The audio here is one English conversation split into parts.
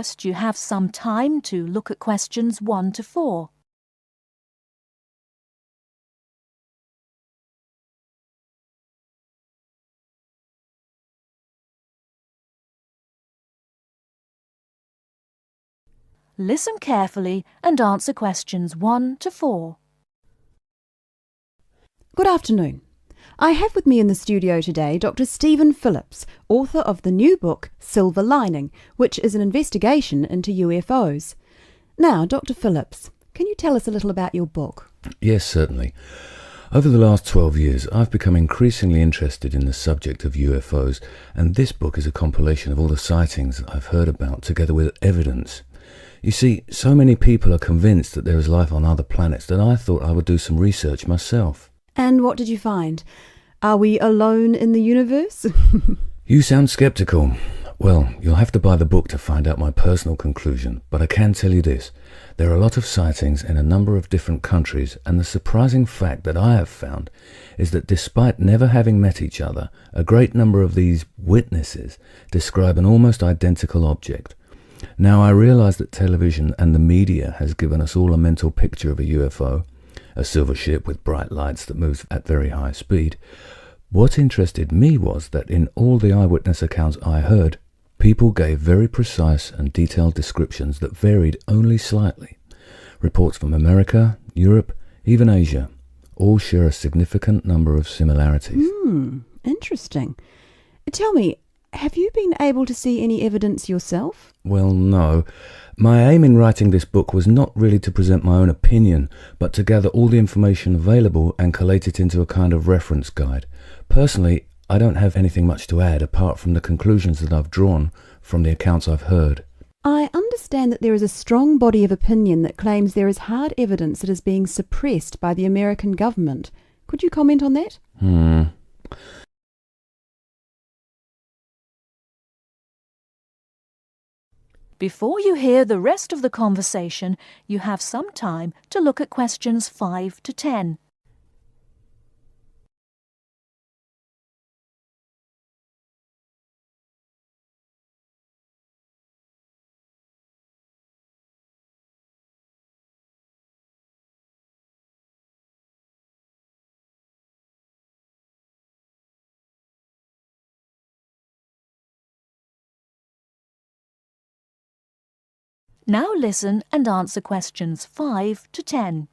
First, you have some time to look at questions 1 to 4. Listen carefully and answer questions 1 to 4. Good afternoon. I have with me in the studio today Dr. Stephen Phillips, author of the new book Silver Lining, which is an investigation into UFOs. Now, Dr. Phillips, can you tell us a little about your book? Yes, certainly. Over the last 12 years, I've become increasingly interested in the subject of UFOs, and this book is a compilation of all the sightings I've heard about, together with evidence. You see, so many people are convinced that there is life on other planets that I thought I would do some research myself. And what did you find? Are we alone in the universe? You sound sceptical. Well, you'll have to buy the book to find out my personal conclusion, but I can tell you this. There are a lot of sightings in a number of different countries, and the surprising fact that I have found is that despite never having met each other, a great number of these witnesses describe an almost identical object. Now, I realize that television and the media has given us all a mental picture of a UFO, a silver ship with bright lights that moves at very high speed. What interested me was that in all the eyewitness accounts I heard, people gave very precise and detailed descriptions that varied only slightly. Reports from America, Europe, even Asia, all share a significant number of similarities. Interesting. Tell me, have you been able to see any evidence yourself? Well, no. My aim in writing this book was not really to present my own opinion, but to gather all the information available and collate it into a kind of reference guide. Personally, I don't have anything much to add apart from the conclusions that I've drawn from the accounts I've heard. I understand that there is a strong body of opinion that claims there is hard evidence that is being suppressed by the American government. Could you comment on that? Before you hear the rest of the conversation, you have some time to look at questions 5 to 10. Now listen and answer questions 5 to 10.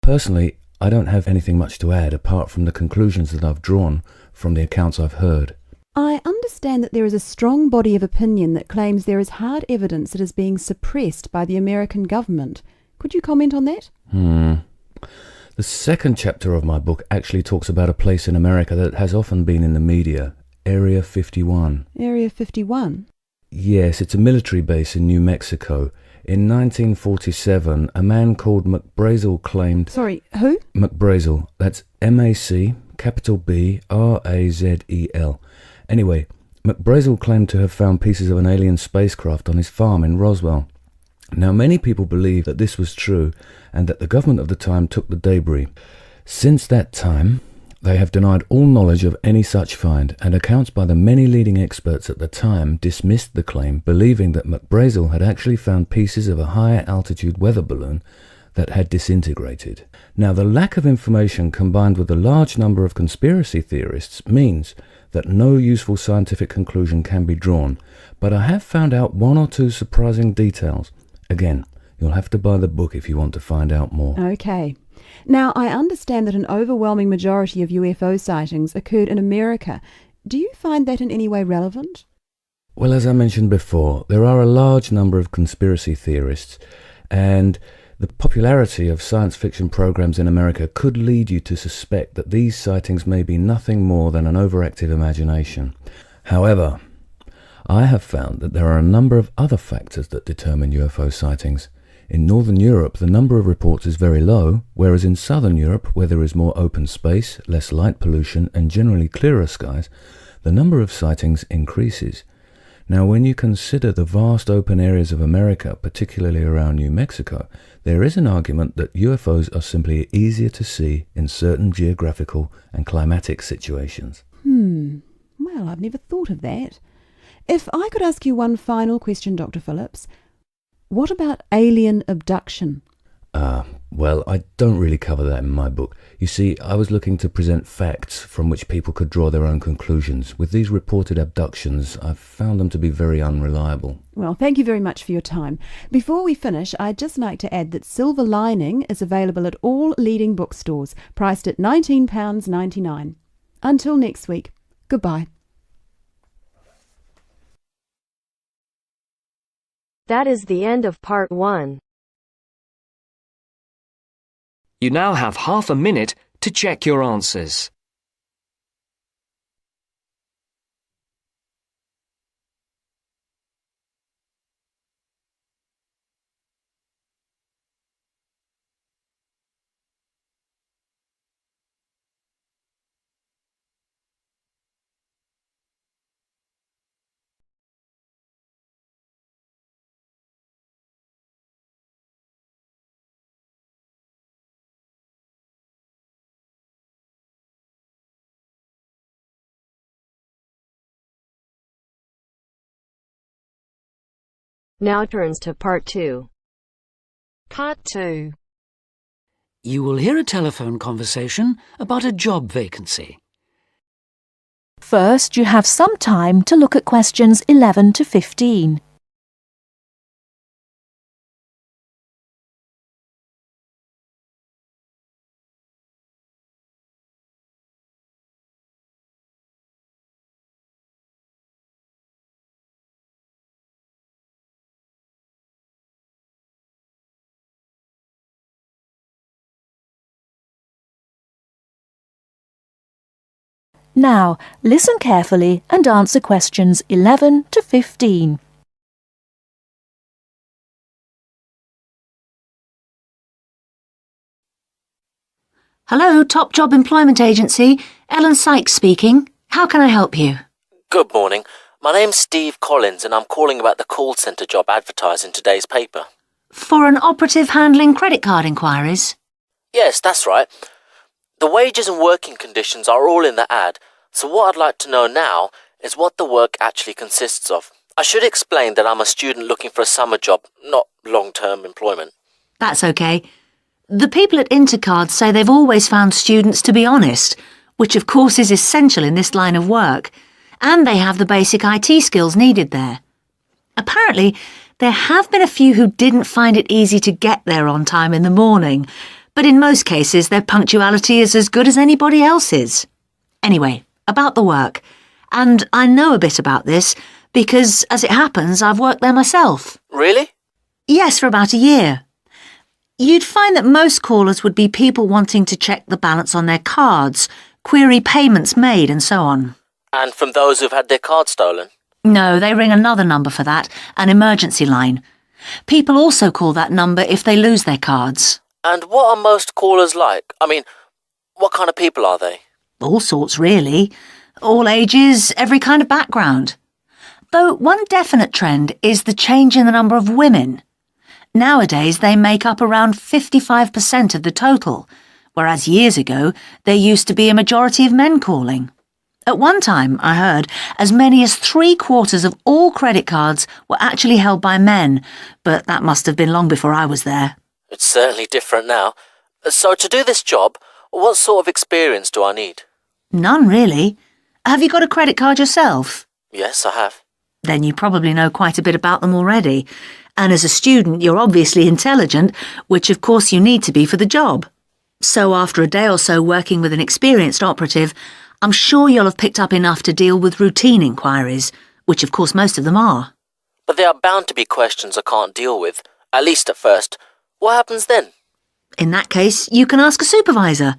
Personally, I don't have anything much to add apart from the conclusions that I've drawn from the accounts I've heard. I understand that there is a strong body of opinion that claims there is hard evidence that is being suppressed by the American government. Could you comment on that? The second chapter of my book actually talks about a place in America that has often been in the media, Area 51. Area 51? Yes, it's a military base in New Mexico. In 1947, a man called McBrazel claimed... Sorry, who? McBrazel. That's M-A-C, capital B-R-A-Z-E-L. Anyway, McBrazel claimed to have found pieces of an alien spacecraft on his farm in Roswell. Now, many people believe that this was true and that the government of the time took the debris. Since that time, they have denied all knowledge of any such find, and accounts by the many leading experts at the time dismissed the claim, believing that McBrazel had actually found pieces of a higher altitude weather balloon that had disintegrated. Now, the lack of information combined with the large number of conspiracy theorists means that no useful scientific conclusion can be drawn, but I have found out one or two surprising details. Again, you'll have to buy the book if you want to find out more. Okay. Now, I understand that an overwhelming majority of UFO sightings occurred in America. Do you find that in any way relevant? Well, as I mentioned before, there are a large number of conspiracy theorists, and the popularity of science fiction programs in America could lead you to suspect that these sightings may be nothing more than an overactive imagination. However, I have found that there are a number of other factors that determine UFO sightings. In Northern Europe, the number of reports is very low, whereas in Southern Europe, where there is more open space, less light pollution, and generally clearer skies, the number of sightings increases. Now, when you consider the vast open areas of America, particularly around New Mexico, there is an argument that UFOs are simply easier to see in certain geographical and climatic situations. Well, I've never thought of that. If I could ask you one final question, Dr. Phillips, what about alien abduction? Well, I don't really cover that in my book. You see, I was looking to present facts from which people could draw their own conclusions. With these reported abductions, I've found them to be very unreliable. Well, thank you very much for your time. Before we finish, I'd just like to add that Silver Lining is available at all leading bookstores, priced at £19.99. Until next week, goodbye. That is the end of part 1. You now have half a minute to check your answers. Now turns to part 2. Part 2. You will hear a telephone conversation about a job vacancy. First, you have some time to look at questions 11 to 15. Now, listen carefully and answer questions 11 to 15. Hello, Top Job Employment Agency. Ellen Sykes speaking. How can I help you? Good morning. My name's Steve Collins and I'm calling about the call centre job advertised in today's paper. For an operative handling credit card inquiries? Yes, that's right. The wages and working conditions are all in the ad, so what I'd like to know now is what the work actually consists of. I should explain that I'm a student looking for a summer job, not long-term employment. That's okay. The people at Intercard say they've always found students to be honest, which of course is essential in this line of work, and they have the basic IT skills needed there. Apparently, there have been a few who didn't find it easy to get there on time in the morning, but in most cases their punctuality is as good as anybody else's. Anyway, about the work. And I know a bit about this because, as it happens, I've worked there myself. Really? Yes, for about a year. You'd find that most callers would be people wanting to check the balance on their cards, query payments made and so on. And from those who've had their card stolen? No, they ring another number for that, an emergency line. People also call that number if they lose their cards. And what are most callers like? I mean, what kind of people are they? All sorts, really. All ages, every kind of background. Though one definite trend is the change in the number of women. Nowadays, they make up around 55% of the total, whereas years ago, there used to be a majority of men calling. At one time, I heard, as many as 3/4 of all credit cards were actually held by men, but that must have been long before I was there. It's certainly different now. So to do this job, what sort of experience do I need? None, really. Have you got a credit card yourself? Yes, I have. Then you probably know quite a bit about them already. And as a student, you're obviously intelligent, which of course you need to be for the job. So after a day or so working with an experienced operative, I'm sure you'll have picked up enough to deal with routine inquiries, which of course most of them are. But there are bound to be questions I can't deal with, at least at first. What happens then? In that case, you can ask a supervisor.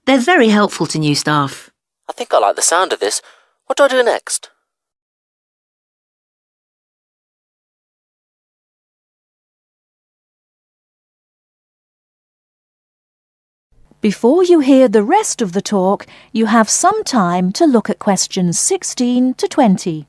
They're very helpful to new staff. I think I like the sound of this. What do I do next? Before you hear the rest of the talk, you have some time to look at questions 16 to 20.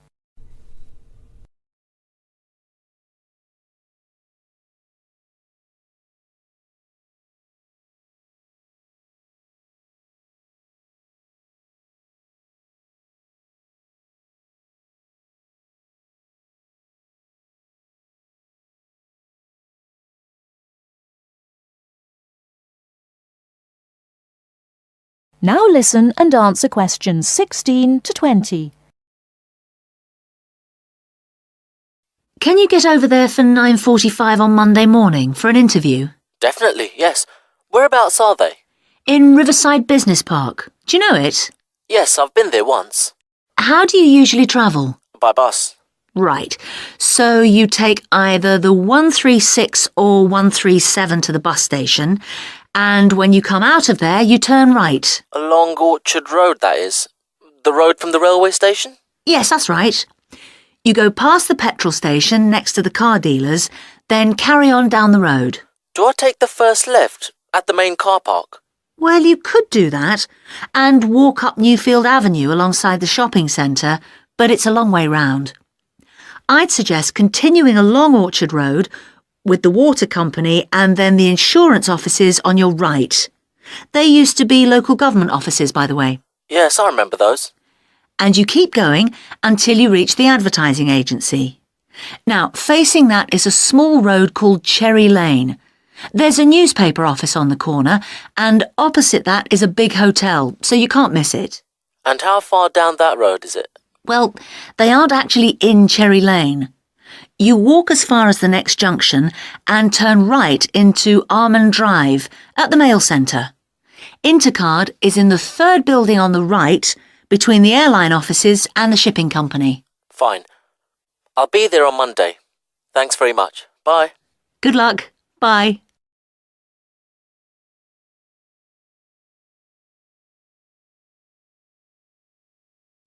Now listen and answer questions 16 to 20. Can you get over there for 9:45 on Monday morning for an interview? Definitely, yes. Whereabouts are they? In Riverside Business Park. Do you know it? Yes, I've been there once. How do you usually travel? By bus. Right. So you take either the 136 or 137 to the bus station, and when you come out of there, you turn right. Along Orchard Road, that is. The road from the railway station? Yes, that's right. You go past the petrol station next to the car dealers, then carry on down the road. Do I take the first left at the main car park? Well, you could do that, and walk up Newfield Avenue alongside the shopping centre, but it's a long way round. I'd suggest continuing along Orchard Road with the water company and then the insurance offices on your right. They used to be local government offices, by the way. Yes, I remember those. And you keep going until you reach the advertising agency. Now, facing that is a small road called Cherry Lane. There's a newspaper office on the corner, and opposite that is a big hotel, so you can't miss it. And how far down that road is it? Well, they aren't actually in Cherry Lane. You walk as far as the next junction and turn right into Almond Drive at the mail centre. Intercard is in the third building on the right, between the airline offices and the shipping company. Fine. I'll be there on Monday. Thanks very much. Bye. Good luck. Bye.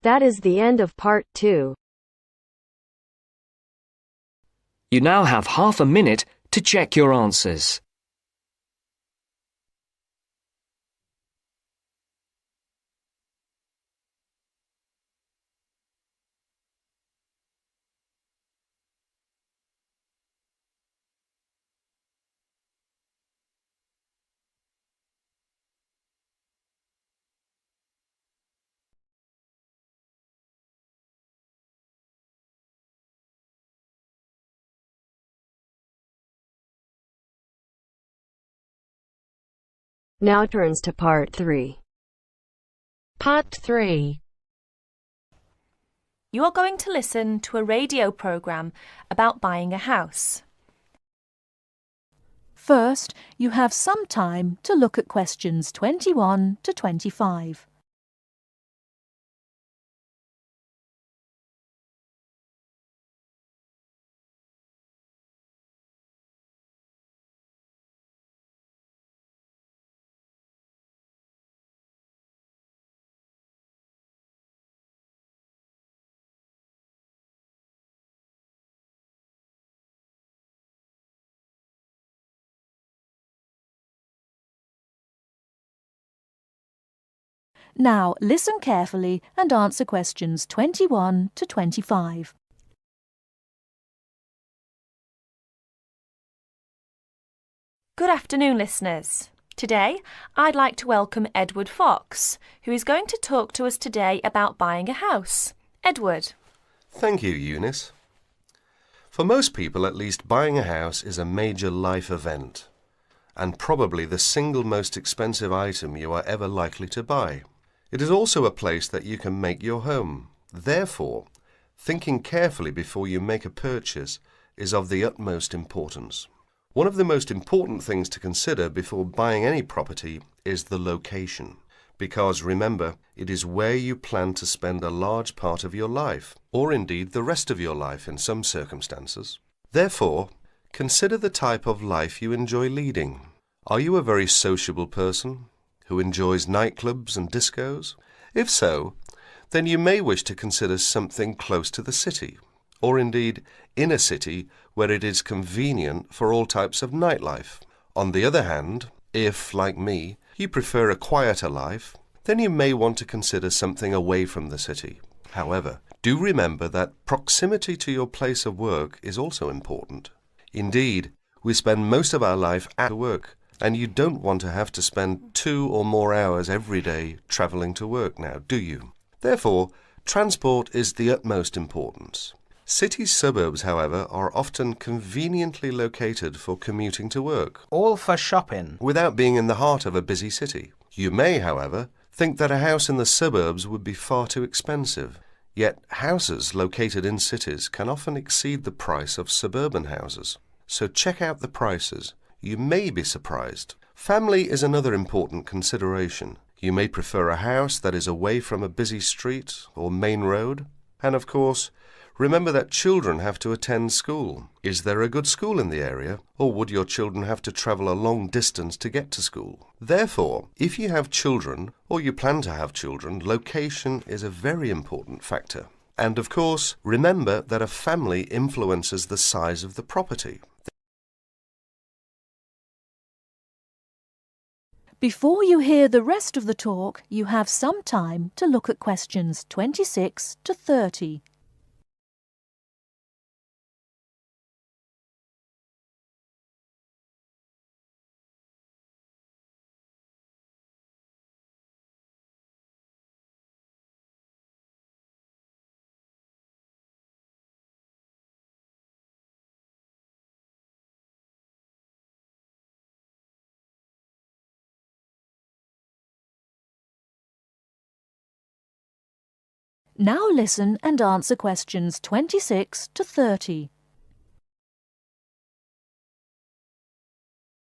That is the end of part 2. You now have half a minute to check your answers. Now turns to part 3. Part 3. You are going to listen to a radio programme about buying a house. First, you have some time to look at questions 21 to 25. Now listen carefully and answer questions 21 to 25. Good afternoon, listeners. Today, I'd like to welcome Edward Fox, who is going to talk to us today about buying a house. Edward. Thank you, Eunice. For most people, at least, buying a house is a major life event, and probably the single most expensive item you are ever likely to buy. It is also a place that you can make your home. Therefore, thinking carefully before you make a purchase is of the utmost importance. One of the most important things to consider before buying any property is the location, because remember, it is where you plan to spend a large part of your life, or indeed the rest of your life in some circumstances. Therefore, consider the type of life you enjoy leading. Are you a very sociable person who enjoys nightclubs and discos? If so, then you may wish to consider something close to the city, or indeed in a city where it is convenient for all types of nightlife. On the other hand, if, like me, you prefer a quieter life, then you may want to consider something away from the city. However, do remember that proximity to your place of work is also important. Indeed, we spend most of our life at work, and you don't want to have to spend 2 or more hours every day travelling to work now, do you? Therefore, transport is the utmost importance. City suburbs, however, are often conveniently located for commuting to work. All for shopping. Without being in the heart of a busy city. You may, however, think that a house in the suburbs would be far too expensive. Yet houses located in cities can often exceed the price of suburban houses. So check out the prices. You may be surprised. Family is another important consideration. You may prefer a house that is away from a busy street or main road. And of course, remember that children have to attend school. Is there a good school in the area, or would your children have to travel a long distance to get to school? Therefore, if you have children, or you plan to have children, location is a very important factor. And of course, remember that a family influences the size of the property. Before you hear the rest of the talk, you have some time to look at questions 26 to 30. Now listen and answer questions 26 to 30.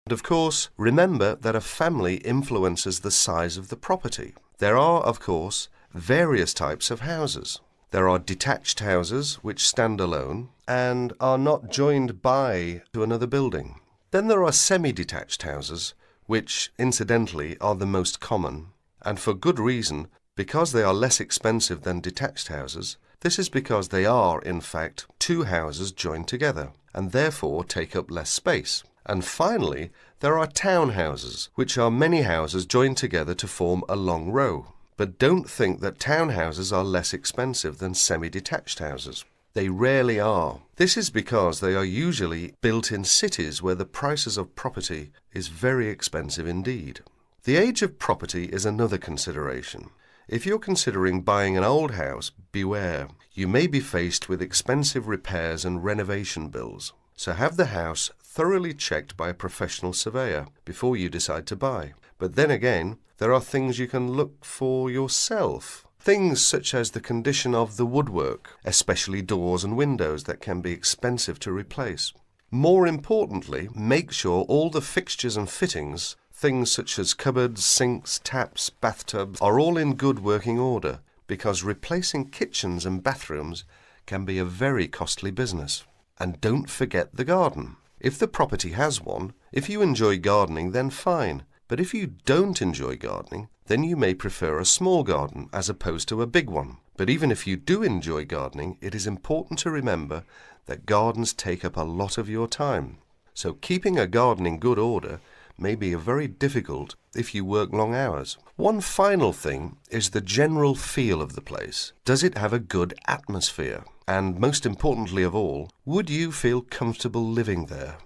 And of course, remember that a family influences the size of the property. There are, of course, various types of houses. There are detached houses which stand alone and are not joined by to another building. Then there are semi-detached houses, which, incidentally, are the most common, and for good reason, because they are less expensive than detached houses. This is because they are, in fact, two houses joined together, and therefore take up less space. And finally, there are townhouses, which are many houses joined together to form a long row. But don't think that townhouses are less expensive than semi-detached houses. They rarely are. This is because they are usually built in cities where the prices of property is very expensive indeed. The age of property is another consideration. If you're considering buying an old house, beware. You may be faced with expensive repairs and renovation bills. So have the house thoroughly checked by a professional surveyor before you decide to buy. But then again, there are things you can look for yourself. Things such as the condition of the woodwork, especially doors and windows that can be expensive to replace. More importantly, make sure all the fixtures and fittings, things such as cupboards, sinks, taps, bathtubs, are all in good working order, because replacing kitchens and bathrooms can be a very costly business. And don't forget the garden. If the property has one, if you enjoy gardening, then fine. But if you don't enjoy gardening, then you may prefer a small garden as opposed to a big one. But even if you do enjoy gardening, it is important to remember that gardens take up a lot of your time. So keeping a garden in good order may be very difficult if you work long hours. One final thing is the general feel of the place. Does it have a good atmosphere? And most importantly of all, would you feel comfortable living there?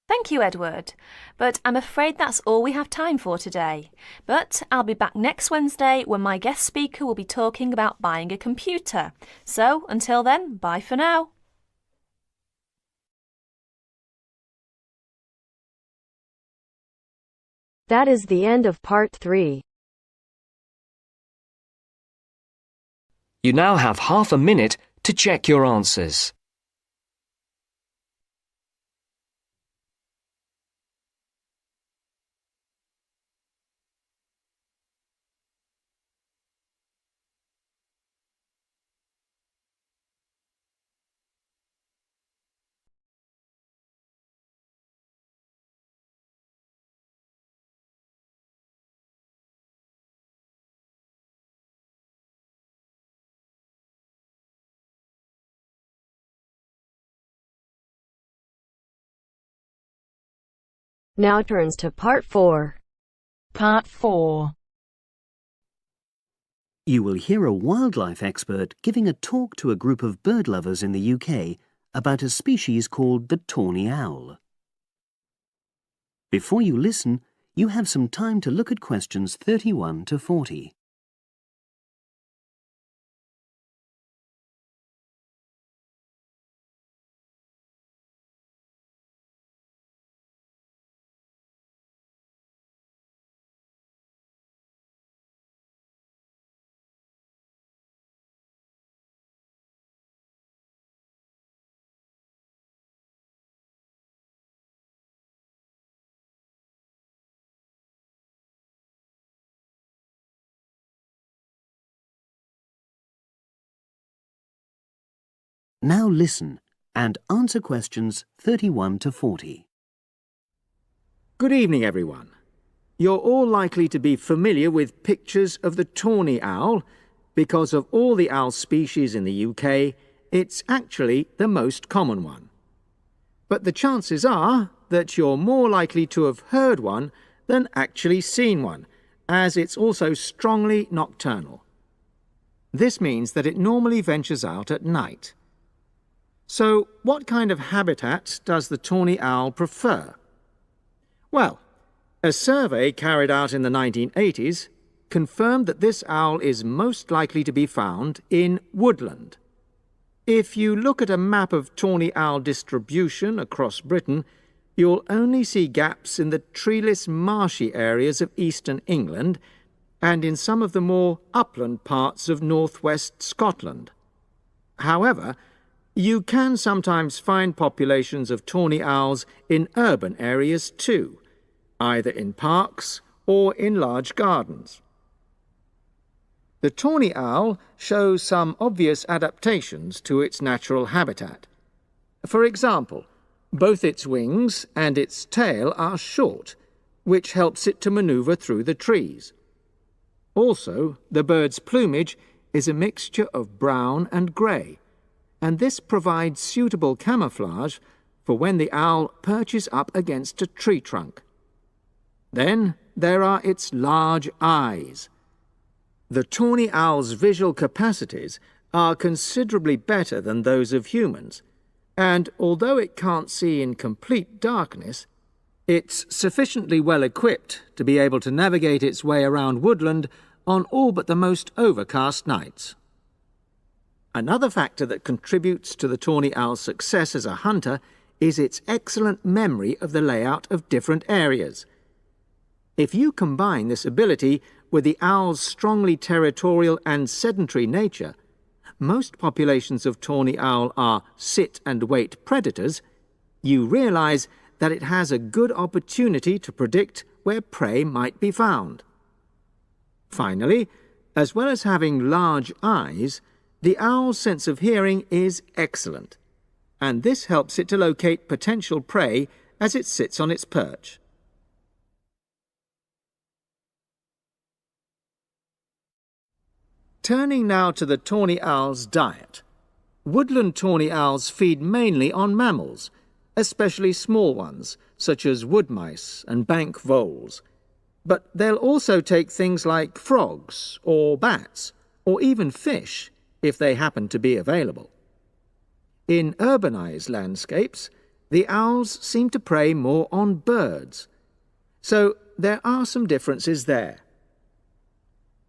Thank you, Edward. But I'm afraid that's all we have time for today. But I'll be back next Wednesday when my guest speaker will be talking about buying a computer. So until then, bye for now. That is the end of part 3. You now have half a minute to check your answers. Now turns to part 4. Part 4. You will hear a wildlife expert giving a talk to a group of bird lovers in the UK about a species called the tawny owl. Before you listen, you have some time to look at questions 31 to 40. Now listen and answer questions 31 to 40. Good evening, everyone. You're all likely to be familiar with pictures of the tawny owl. Because of all the owl species in the UK, it's actually the most common one. But the chances are that you're more likely to have heard one than actually seen one, as it's also strongly nocturnal. This means that it normally ventures out at night. So, what kind of habitat does the tawny owl prefer? Well, a survey carried out in the 1980s confirmed that this owl is most likely to be found in woodland. If you look at a map of tawny owl distribution across Britain, you'll only see gaps in the treeless marshy areas of eastern England and in some of the more upland parts of northwest Scotland. However, you can sometimes find populations of tawny owls in urban areas too, either in parks or in large gardens. The tawny owl shows some obvious adaptations to its natural habitat. For example, both its wings and its tail are short, which helps it to maneuver through the trees. Also, the bird's plumage is a mixture of brown and grey, and this provides suitable camouflage for when the owl perches up against a tree trunk. Then there are its large eyes. The tawny owl's visual capacities are considerably better than those of humans, and although it can't see in complete darkness, it's sufficiently well equipped to be able to navigate its way around woodland on all but the most overcast nights. Another factor that contributes to the tawny owl's success as a hunter is its excellent memory of the layout of different areas. If you combine this ability with the owl's strongly territorial and sedentary nature, most populations of tawny owl are sit-and-wait predators, you realize that it has a good opportunity to predict where prey might be found. Finally, as well as having large eyes, the owl's sense of hearing is excellent, and this helps it to locate potential prey as it sits on its perch. Turning now to the tawny owl's diet. Woodland tawny owls feed mainly on mammals, especially small ones, such as wood mice and bank voles. But they'll also take things like frogs or bats, or even fish, if they happen to be available. In urbanized landscapes, the owls seem to prey more on birds. So there are some differences there.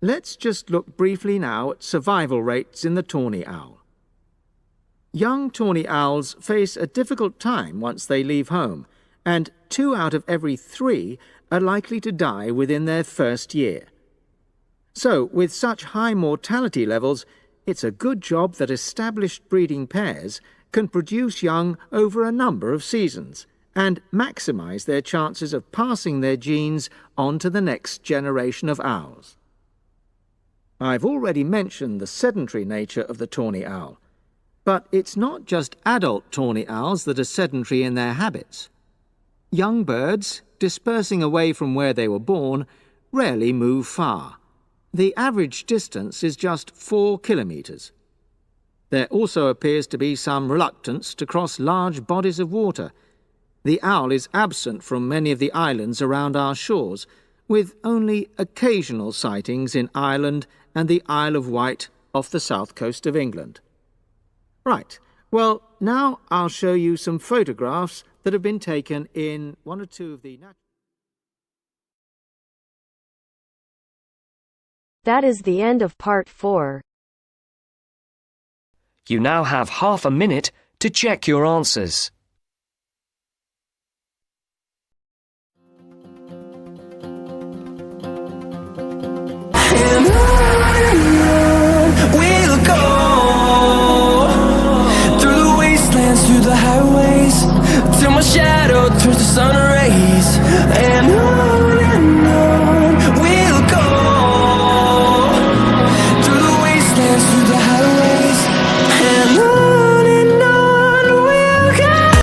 Let's just look briefly now at survival rates in the tawny owl. Young tawny owls face a difficult time once they leave home, and 2 out of every 3 are likely to die within their first year. So, with such high mortality levels, it's a good job that established breeding pairs can produce young over a number of seasons and maximize their chances of passing their genes on to the next generation of owls. I've already mentioned the sedentary nature of the tawny owl, but it's not just adult tawny owls that are sedentary in their habits. Young birds, dispersing away from where they were born, rarely move far. The average distance is just 4 kilometres. There also appears to be some reluctance to cross large bodies of water. The owl is absent from many of the islands around our shores, with only occasional sightings in Ireland and the Isle of Wight off the south coast of England. Right, well, now I'll show you some photographs that have been taken in one or two of the... That is the end of part 4. You now have half a minute to check your answers. And on we'll go, through the wastelands, through the highways, till my shadow turns to sun rays. And